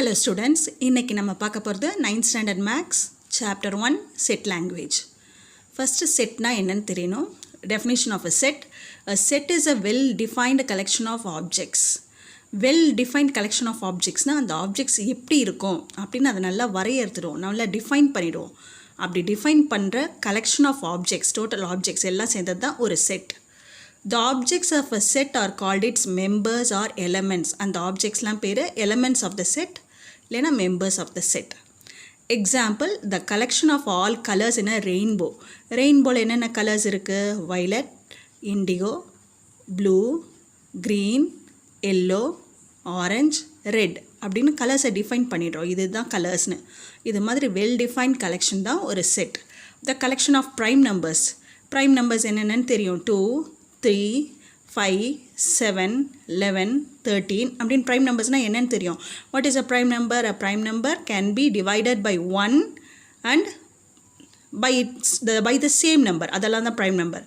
Hello students, இன்னைக்கு நம்ம பார்க்க போகிறது 9th standard maths chapter 1 set language. First setனா என்னன்னு தெரியணும். Definition of a set is a well defined collection of objects. Well defined collection of objectsனா அந்த objects எப்படி இருக்கும் அப்படின்னு அதை நல்லா வரையறுத்துடும், நல்லா டிஃபைன் பண்ணிடுவோம். அப்படி டிஃபைன் பண்ணுற collection of objects, total objects எல்லாம் சேர்ந்தது தான் ஒரு set. The objects of a set are called its members or elements. And the objects லாம் பேரு elements of the set இல்லைனா members of the set. Example, the collection of all colors in a rainbow. Rainbowல என்னென்ன colors இருக்கு? Violet, indigo, blue, green, yellow, orange, red அப்படின்னு கலர்ஸை define பண்ணிடுறோம். இதுதான் கலர்ஸ்னு. இது மாதிரி வெல் டிஃபைன்ட் கலெக்ஷன் தான் ஒரு set. The collection of prime numbers. Prime numbers என்னென்னு தெரியும். 2, 3, 5, 7, 11, 13 அப்படின்னு prime numbersனால் என்னன்னு தெரியும். What is a prime number? A prime number can be divided by 1 and by the same number. அதெல்லாம் தான் prime number.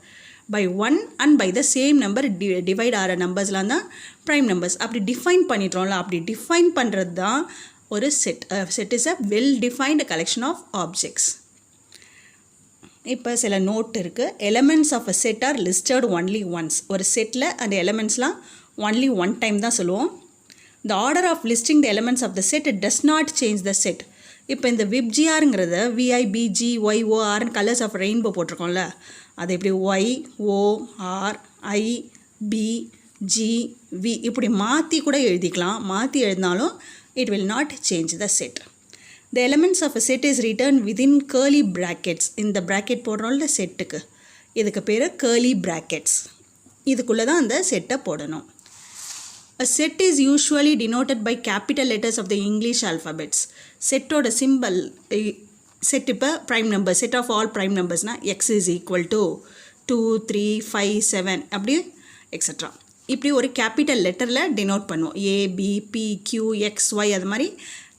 By 1 and by the same number divide ஆகிற நம்பர்ஸ்லாம் தான் prime numbers. அப்படி டிஃபைன் பண்ணிட்டோம்ல, அப்படி டிஃபைன் பண்ணுறது தான் ஒரு set. Set is a well defined collection of objects. இப்போ சில நோட் இருக்குது. Elements of a set are listed only once. ஒரு செட்டில் அந்த எலமெண்ட்ஸ்லாம் ஒன்லி ஒன் டைம் தான் சொல்லுவோம். The order of listing the elements of the set does not change the set. இப்போ இந்த விப்ஜிஆருங்கிறத விஐபிஜி ஒய்ஓஆர்னு கலர்ஸ் ஆஃப் ரெயின்போ போட்டிருக்கோம்ல, அது எப்படி ஒய்ஓஆர்ஐபிஜிவி இப்படி மாற்றி கூட எழுதிக்கலாம். மாற்றி எழுதினாலும் it will not change the set. The elements of a set is written within curly brackets. இந்த bracket போடுறோம்ல செட்டுக்கு, இதுக்கு பேர் curly brackets. இதுக்குள்ளே தான் அந்த செட்டை போடணும். A set is usually denoted by capital letters of the English alphabets. செட்டோட சிம்பிள் செட் இப்போ prime number, set of all prime நம்பர்ஸ்னால் x is equal to 2, 3, 5, 7 அப்படி எக்ஸட்ரா. இப்படி ஒரு கேபிட்டல் லெட்டரில் டினோட் பண்ணுவோம். A, B, P, Q, X, Y அது மாதிரி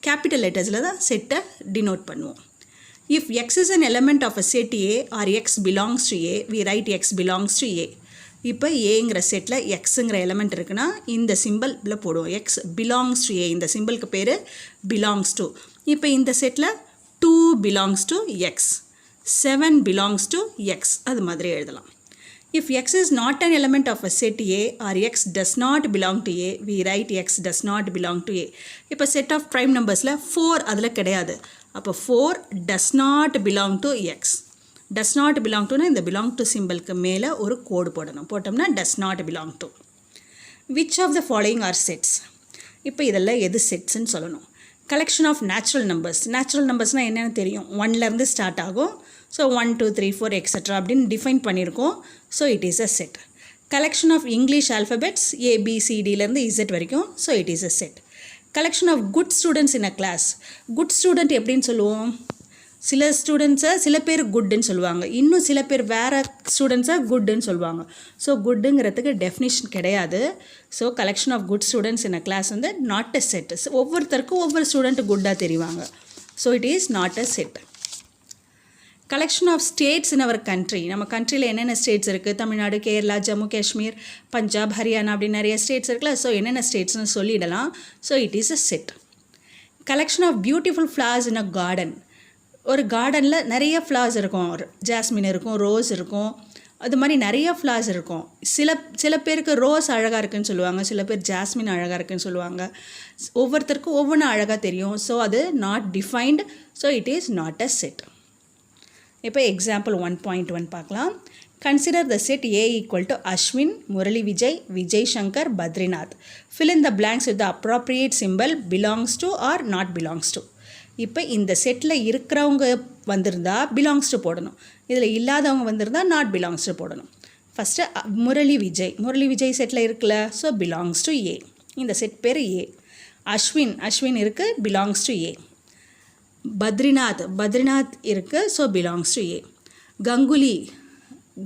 கேபிட்டல் லெட்டர்ஸில் தான் செட்டை டினோட் பண்ணுவோம். If X is an element of a set A or X belongs to A, we write X belongs to A. இப்போ ஏங்கிற செட்டில் எக்ஸுங்கிற எலமெண்ட் இருக்குன்னா இந்த சிம்பிளில் போடுவோம். எக்ஸ் பிலாங்ஸ் டு ஏ, இந்த சிம்பிளுக்கு பேர் பிலாங்ஸ் டு. இப்போ இந்த settle 2 belongs to X, 7 belongs to X அது மாதிரி எழுதலாம். If x is not an element of a set A or x does not belong to A, we write x does not belong to A. இப்போ set of prime numbersல 4 அதில் கிடையாது. அப்போ 4 does not belong to x. Does not belong to இந்த belong to சிம்பிளுக்கு மேலே ஒரு கோடு போடணும். போட்டோம்னா does not belong to. Which of the following are sets? இப்போ இதெல்லாம் எது செட்ஸ்ன்னு சொல்லணும். Collection of natural numbers. Natural நம்பர்ஸ்னால் என்னென்னு தெரியும். 1லேருந்து ஸ்டார்ட் ஆகும். ஸோ 1, 2, 3, 4 எக்ஸட்ரா அப்படின்னு டிஃபைன் பண்ணியிருக்கோம். So it is a set. Collection of English alphabets ABCDலேருந்து Z வரைக்கும். So it is a set. Collection of good students in a class. Good student எப்படின்னு சொல்லுவோம். சில ஸ்டூடெண்ட்ஸை சில பேர் குட்டுன்னு சொல்லுவாங்க, இன்னும் சில பேர் வேறு ஸ்டூடெண்ட்ஸை குட்டுன்னு சொல்லுவாங்க. ஸோ குட்டுங்கிறதுக்கு டெஃபினிஷன் கிடையாது. So collection of good students in a class வந்து நாட் அ செட். ஒவ்வொருத்தருக்கும் ஒவ்வொரு ஸ்டூடெண்ட் குட்டாக தெரிவாங்க. So it is not a set. Collection of states in our country. நம்ம கண்ட்ரியில் என்னென்ன ஸ்டேட்ஸ் இருக்குது. தமிழ்நாடு, கேரளா, ஜம்மு காஷ்மீர், பஞ்சாப், ஹரியானா அப்படி நிறைய ஸ்டேட்ஸ் இருக்குல்ல. ஸோ என்னென்ன ஸ்டேட்ஸ்னு சொல்லிடலாம். So it is a set. Collection of beautiful flowers in a garden. ஒரு கார்டனில் நிறைய ஃப்ளவர்ஸ் இருக்கும். ஜாஸ்மின் இருக்கும், ரோஸ் இருக்கும், அது மாதிரி நிறைய ஃப்ளவர்ஸ் இருக்கும். சில பேருக்கு ரோஸ் அழகாக இருக்குன்னு சொல்லுவாங்க, சில பேர் ஜாஸ்மின் அழகாக இருக்குன்னு சொல்லுவாங்க. ஒவ்வொருத்தருக்கும் ஒவ்வொன்றும் அழகாக தெரியும். ஸோ அது not defined. So it is not a set. இப்போ எக்ஸாம்பிள் 1.1 பார்க்கலாம். Consider the set A equal to Ashwin, Murali Vijay, Vijay Shankar, Badrinath. Fill in the blanks with the appropriate symbol belongs to or not belongs to. இப்போ இந்த செட்டில் இருக்கிறவங்க வந்திருந்தா belongs to போடணும், இதில் இல்லாதவங்க வந்திருந்தால் நாட் பிலாங்ஸ் டு போடணும். ஃபஸ்ட்டு முரளி விஜய் செட்டில் இருக்குல்ல. ஸோ பிலாங்ஸ் டு ஏ. இந்த செட் பேர் ஏ. அஸ்வின் இருக்குது, பிலாங்ஸ் டு ஏ. பத்ரிநாத் இருக்குது. So belongs to A.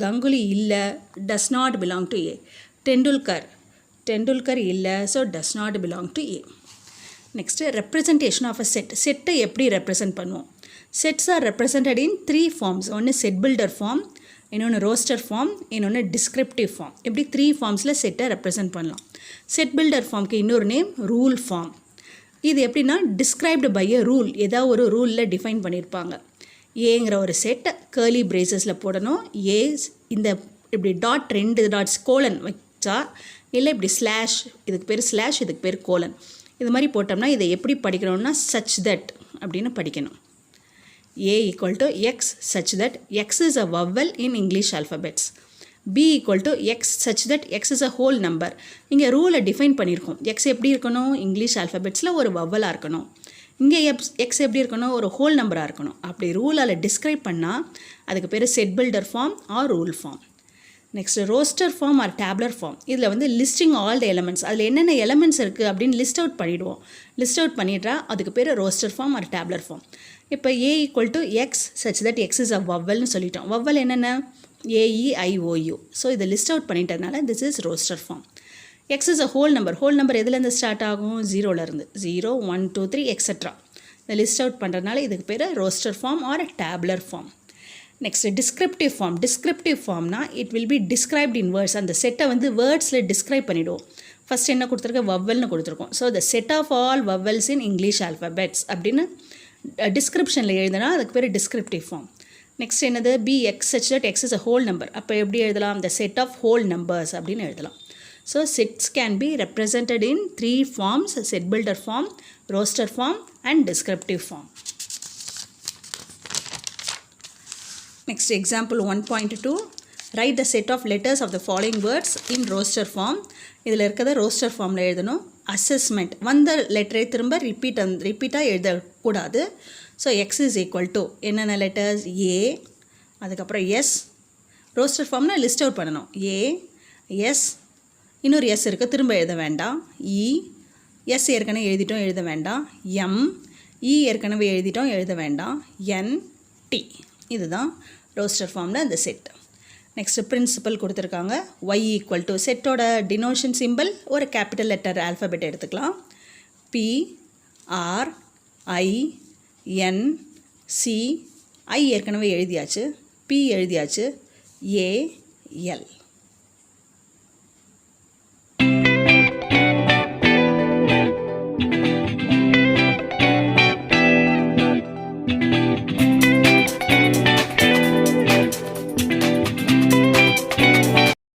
Ganguly இல்லை, does not belong to A. Tendulkar இல்லை. So does not belong to A. Next representation of a set. செட்டை எப்படி ரெப்ரசன்ட் பண்ணுவோம். Sets are represented in 3 forms. ஒன்று செட் பில்டர் ஃபார்ம், இன்னொன்று roster form, இன்னொன்று descriptive form. இப்படி 3 ஃபார்ம்ஸில் செட்டை ரெப்ரசன்ட் பண்ணலாம். செட் பில்டர் ஃபார்முக்கு இன்னொரு நேம் ரூல் ஃபார்ம். இது எப்படின்னா டிஸ்கிரைப்டு பை எ ரூல், ஏதாவது ஒரு ரூலில் டிஃபைன் பண்ணியிருப்பாங்க. ஏங்கிற ஒரு செட் கேர்லி பிரேசஸில் போடணும். ஏ இந்த இப்படி டாட் 2 டாட்ஸ் கோலன் வச்சா, இல்லை இப்படி ஸ்லாஷ், இதுக்கு பேர் ஸ்லாஷ், இதுக்கு பேர் கோலன், இது மாதிரி போட்டோம்னா இதை எப்படி படிக்கணும்னா சச் தட் அப்படின்னு படிக்கணும். A equal to x such that x is a vowel in English alphabets. B equal to x such that x is a whole number. இங்கே ரூலை டிஃபைன் பண்ணியிருக்கோம். x எப்படி இருக்கணும், இங்கிலீஷ் ஆல்ஃபபெட்ஸில் ஒரு வவ்வலாக இருக்கணும். இங்கே எக்ஸ் எப்படி இருக்கணும், ஒரு ஹோல் நம்பராக இருக்கணும். அப்படி ரூலால் டிஸ்கிரைப் பண்ணால் அதுக்கு பேர் set builder form or rule form. Next roster form or tabular form. இதில் வந்து லிஸ்டிங் ஆல் த எலமெண்ட்ஸ், அதில் என்னென்ன எலமெண்ட்ஸ் இருக்குது அப்படின்னு லிஸ்ட் அவுட் பண்ணிவிடுவோம். லிஸ்ட் அவுட் பண்ணிட்டா அதுக்கு பேர் roster form or tabular form. இப்போ A equal to x such that x is a vowelனு சொல்லிட்டோம். vowel என்னென்ன, AEIOU. ஸோ இதை லிஸ்ட் அவுட் பண்ணிட்டதுனால this is roster form. x is a whole number. Whole number எதுலேருந்து ஸ்டார்ட் ஆகும், 0லேருந்து, 0 1 2 3 etcetera. இதை லிஸ்ட் அவுட் பண்ணுறதுனால இதுக்கு பேர் roster form or tabular form. Next descriptive form. Descriptive ஃபார்ம்னா it will be described in words. அந்த செட்டை வந்து வேர்ட்ஸில் டிஸ்கிரைப் பண்ணிவிடுவோம். ஃபஸ்ட் என்ன கொடுத்துருக்கோம், வவ்வல்னு கொடுத்துருக்கோம். So the set of all vowels in English alphabets அப்படின்னு டிஸ்கிரிப்ஷனில் எழுதுனா அதுக்கு பேர் டிஸ்கிரிப்டிவ் ஃபார்ம். நெக்ஸ்ட் என்னது, B X such that X is a whole number. அப்போ எப்படி எழுதலாம், the set of whole numbers அப்படின்னு எழுதலாம். So sets can be represented in 3 forms, set builder form, roster form and descriptive form. Next example 1.2, write the set of letters of the following words in roster form. இதில் இருக்கிறத roster ஃபார்மில் எழுதணும். Assessment, வந்த லெட்டரை திரும்ப ரிப்பீட்டாக எழுதக்கூடாது. So X is equal to என்னென்ன letters, ஏ, அதுக்கப்புறம் எஸ். ரோஸ்டர் ஃபார்ம்னால் லிஸ்ட் அவுட் பண்ணணும். ஏ, எஸ், இன்னொரு எஸ் இருக்குது, திரும்ப எழுத வேண்டாம். இ, எஸ் ஏற்கனவே எழுதிட்டோம், எழுத வேண்டாம். எம், இ ஏற்கனவே எழுதிட்டோம், எழுத வேண்டாம். என், டி. இதுதான் ரோஸ்டர் ஃபார்மில் அந்த செட். நெக்ஸ்ட் பிரின்சிபல் கொடுத்துருக்காங்க. y ஈக்குவல் டு செட்டோட டினோஷன் சிம்பிள் ஒரு கேபிட்டல் லெட்டர் ஆல்ஃபபெட் எடுத்துக்கலாம். P, R, I, N, C, I ஏற்கனவே எழுதியாச்சு, P எழுதியாச்சு, A, L.